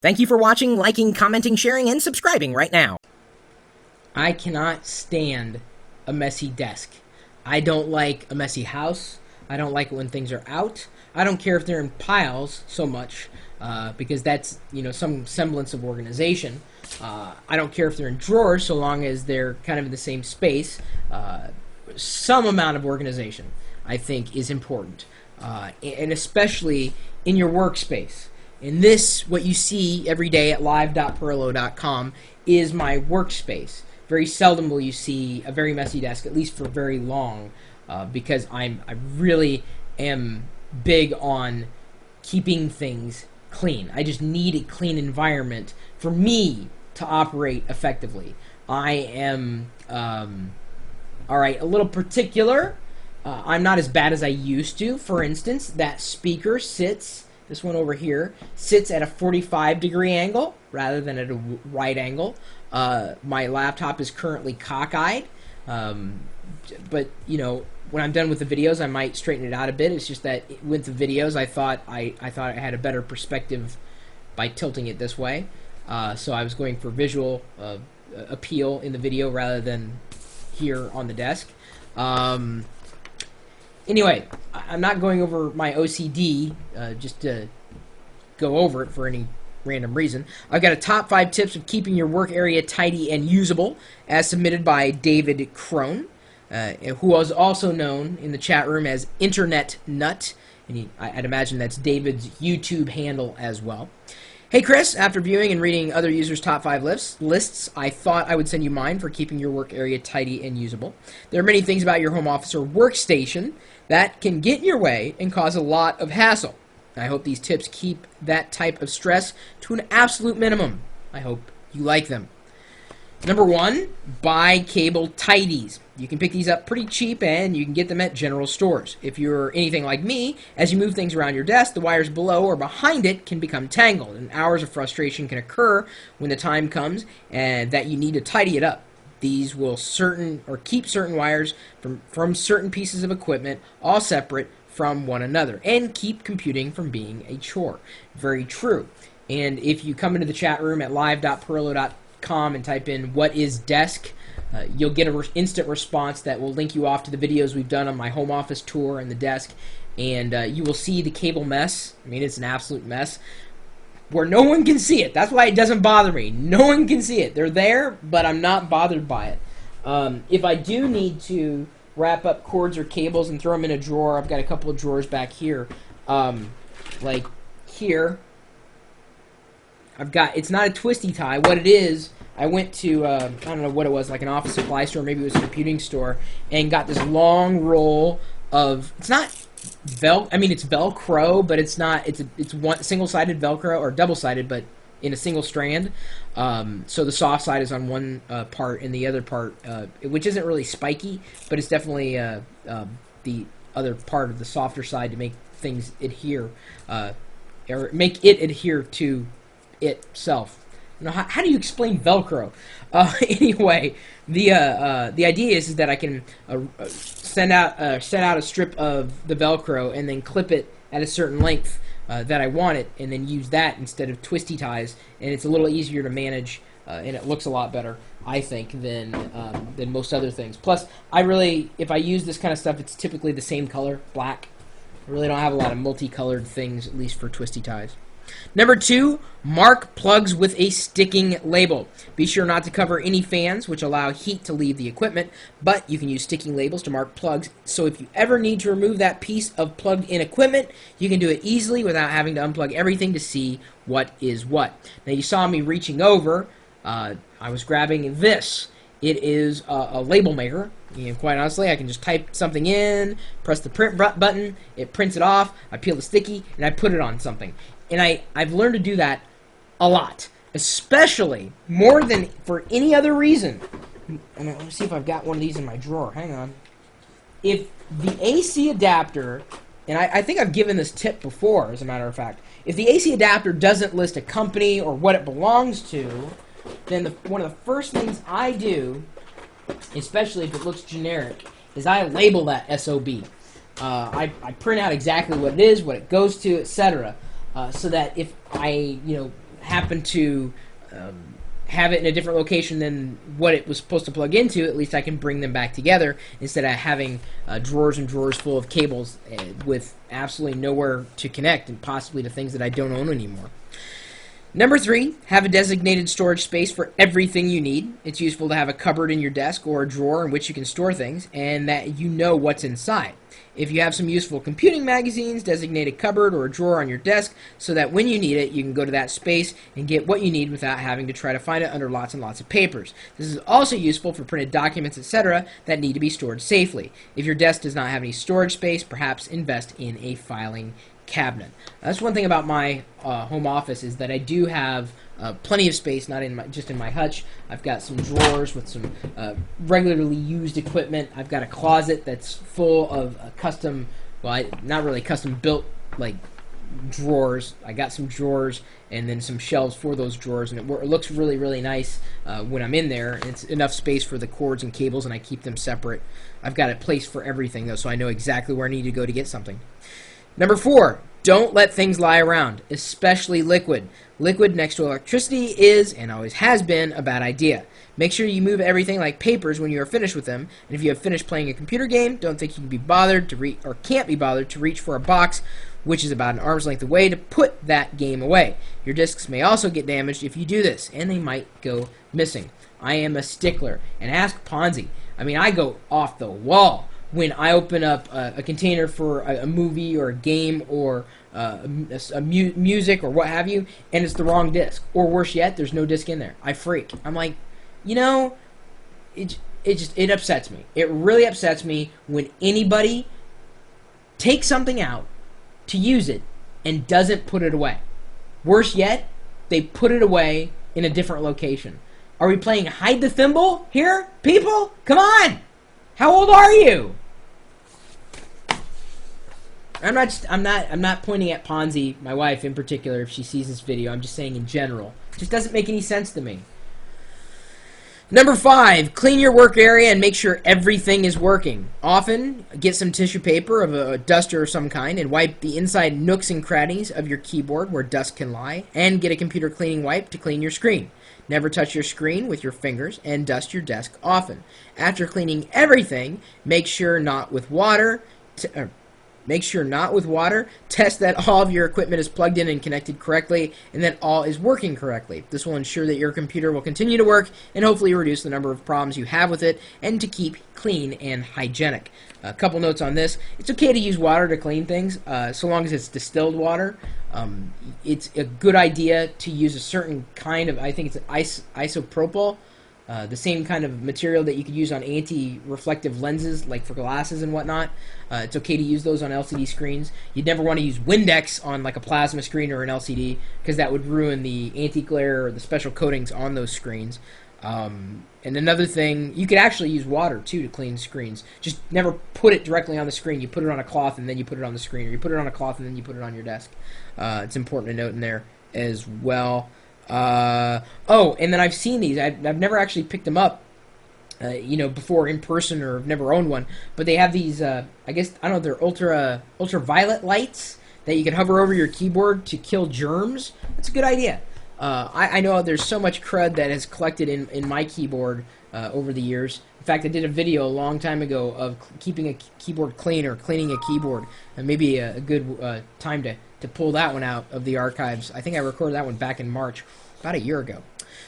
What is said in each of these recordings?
Thank you for watching, liking, commenting, sharing, and subscribing right now. I cannot stand a messy desk. I don't like a messy house. I don't like it when things are out. I don't care if they're in piles so much because that's, some semblance of organization. I don't care if they're in drawers so long as they're kind of in the same space. Some amount of organization, I think, is important, and especially in your workspace. And this, what you see every day at live.pirillo.com, is my workspace. Very seldom will you see a very messy desk, at least for very long, because I really am big on keeping things clean. I just need a clean environment for me to operate effectively. I am, all right, a little particular. I'm not as bad as I used to. For instance, that speaker sits... This one over here sits at a 45-degree angle rather than at a right angle. My laptop is currently cockeyed, but when I'm done with the videos, I might straighten it out a bit. It's just that with the videos, I thought I had a better perspective by tilting it this way. So I was going for visual appeal in the video rather than here on the desk. Anyway, I'm not going over my OCD just to go over it for any random reason. I've got a top 5 tips of keeping your work area tidy and usable, as submitted by David Crone, who was also known in the chat room as Internet Nut. And I'd imagine that's David's YouTube handle as well. Hey Chris, after viewing and reading other users' top 5 lists, I thought I would send you mine for keeping your work area tidy and usable. There are many things about your home office or workstation that can get in your way and cause a lot of hassle. I hope these tips keep that type of stress to an absolute minimum. I hope you like them. Number 1, buy cable tidies. You can pick these up pretty cheap and you can get them at general stores. If you're anything like me, as you move things around your desk, the wires below or behind it can become tangled, and hours of frustration can occur when the time comes and that you need to tidy it up. These will keep certain wires from certain pieces of equipment all separate from one another and keep computing from being a chore. Very true. And if you come into the chat room at live.pirillo.com and type in "what is desk," you'll get an instant response that will link you off to the videos we've done on my home office tour and the desk, and you will see the cable mess. I mean, it's an absolute mess where no one can see it. That's why it doesn't bother me. No one can see it. They're there, but I'm not bothered by it. If I do need to wrap up cords or cables and throw them in a drawer, I've got a couple of drawers back here. Like here, I've got, it's not a twisty tie. What it is, I went to, I don't know what it was, like an office supply store, maybe it was a computing store, and got this long roll of, it's not it's Velcro, but it's not, it's one single-sided Velcro, or double-sided, but in a single strand. So the soft side is on one part, and the other part, which isn't really spiky, but it's definitely the other part of the softer side to make things adhere, or make it adhere to itself. How do you explain Velcro? Anyway, the idea is that I can set out a strip of the Velcro and then clip it at a certain length that I want it, and then use that instead of twisty ties, and it's a little easier to manage, and it looks a lot better, I think, than most other things. Plus, if I use this kind of stuff, it's typically the same color, black. I really don't have a lot of multicolored things, at least for twisty ties. Number 2, mark plugs with a sticking label. Be sure not to cover any fans which allow heat to leave the equipment, but you can use sticking labels to mark plugs, so if you ever need to remove that piece of plugged-in equipment, you can do it easily without having to unplug everything to see what is what. Now, you saw me reaching over. I was grabbing this. It is a label maker. Quite honestly, I can just type something in, press the print button, it prints it off, I peel the sticky, and I put it on something. And I've learned to do that a lot, especially more than for any other reason. Let me see if I've got one of these in my drawer. Hang on. If the AC adapter, and I think I've given this tip before, as a matter of fact, if the AC adapter doesn't list a company or what it belongs to, then one of the first things I do, especially if it looks generic, is I label that SOB. I print out exactly what it is, what it goes to, etc. So that if I, happen to have it in a different location than what it was supposed to plug into, at least I can bring them back together instead of having drawers and drawers full of cables with absolutely nowhere to connect and possibly to things that I don't own anymore. Number 3, have a designated storage space for everything you need. It's useful to have a cupboard in your desk or a drawer in which you can store things and that you know what's inside. If you have some useful computing magazines, designate a cupboard or a drawer on your desk so that when you need it, you can go to that space and get what you need without having to try to find it under lots and lots of papers. This is also useful for printed documents, etc. that need to be stored safely. If your desk does not have any storage space, perhaps invest in a filing cabinet. That's one thing about my home office is that I do have plenty of space, not in just in my hutch. I've got some drawers with some regularly used equipment. I've got a closet that's full of custom, well, not really custom built like drawers. I got some drawers and then some shelves for those drawers, and it looks really, really nice when I'm in there. It's enough space for the cords and cables, and I keep them separate. I've got a place for everything though, so I know exactly where I need to go to get something. Number 4, don't let things lie around, especially liquid. Liquid next to electricity is, and always has been, a bad idea. Make sure you move everything like papers when you are finished with them, and if you have finished playing a computer game, don't think you can be bothered to or can't be bothered to reach for a box, which is about an arm's length away, to put that game away. Your discs may also get damaged if you do this, and they might go missing. I am a stickler, and ask Ponzi. I mean, I go off the wall when I open up a container for a movie or a game or music or what have you, and it's the wrong disc. Or worse yet, there's no disc in there. I freak. I'm like, you know, it upsets me. It really upsets me when anybody takes something out to use it and doesn't put it away. Worse yet, they put it away in a different location. Are we playing hide the thimble here, people? Come on! How old are you? I'm not pointing at Ponzi, my wife in particular, if she sees this video. I'm just saying in general. It just doesn't make any sense to me. Number 5, clean your work area and make sure everything is working. Often, get some tissue paper of a duster of some kind and wipe the inside nooks and crannies of your keyboard where dust can lie, and get a computer cleaning wipe to clean your screen. Never touch your screen with your fingers, and dust your desk often. After cleaning everything, make sure not with water. Test that all of your equipment is plugged in and connected correctly, and that all is working correctly. This will ensure that your computer will continue to work, and hopefully reduce the number of problems you have with it, and to keep clean and hygienic. A couple notes on this. It's okay to use water to clean things, so long as it's distilled water. It's a good idea to use a certain kind of, I think it's isopropyl, the same kind of material that you could use on anti-reflective lenses, like for glasses and whatnot. It's okay to use those on LCD screens. You'd never want to use Windex on like a plasma screen or an LCD, because that would ruin the anti-glare or the special coatings on those screens. And another thing, you could actually use water too to clean screens. Just never put it directly on the screen. You put it on a cloth and then you put it on the screen, or you put it on a cloth and then you put it on your desk. It's important to note in there as well. Oh, and then I've seen these. I've never actually picked them up, before in person, or I've never owned one. But they have these, I guess, I don't know, they're ultraviolet lights that you can hover over your keyboard to kill germs. That's a good idea. I know there's so much crud that has collected in my keyboard over the years. In fact, I did a video a long time ago of keeping a keyboard clean, or cleaning a keyboard. And maybe a good time to pull that one out of the archives. I think I recorded that one back in March, about a year ago.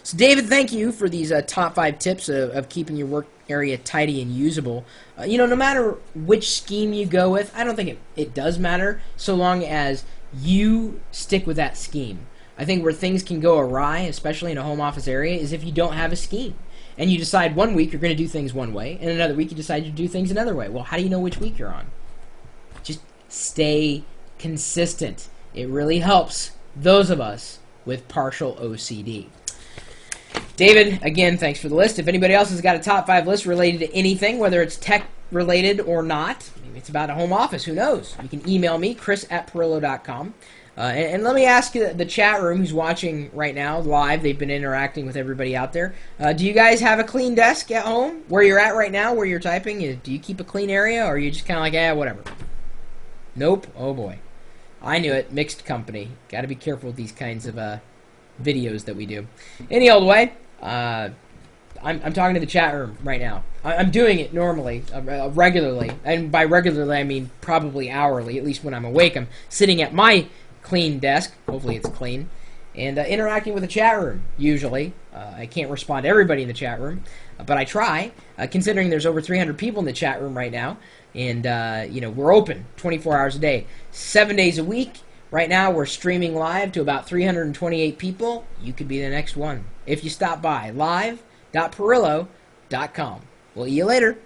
So, David, thank you for these top 5 tips of keeping your work area tidy and usable. No matter which scheme you go with, I don't think it does matter, so long as you stick with that scheme. I think where things can go awry, especially in a home office area, is if you don't have a scheme. And you decide one week you're going to do things one way, and another week you decide to do things another way. Well, how do you know which week you're on? Just stay consistent. It really helps those of us with partial OCD. David, again, thanks for the list. If anybody else has got a top 5 list related to anything, whether it's tech related or not, maybe it's about a home office, who knows? You can email me, chris@pirillo.com. And let me ask you, the chat room who's watching right now live, they've been interacting with everybody out there. Do you guys have a clean desk at home? Where you're at right now, where you're typing, do you keep a clean area, or are you just kind of like, whatever? Nope. Oh boy. I knew it. Mixed company. Got to be careful with these kinds of videos that we do. Any old way, I'm talking to the chat room right now. I'm doing it normally, regularly, and by regularly I mean probably hourly. At least when I'm awake, I'm sitting at my clean desk. Hopefully it's clean, and interacting with the chat room. Usually, I can't respond to everybody in the chat room, but I try. Considering there's over 300 people in the chat room right now, and we're open 24 hours a day, 7 days a week. Right now, we're streaming live to about 328 people. You could be the next one if you stop by live.pirillo.com. We'll see you later.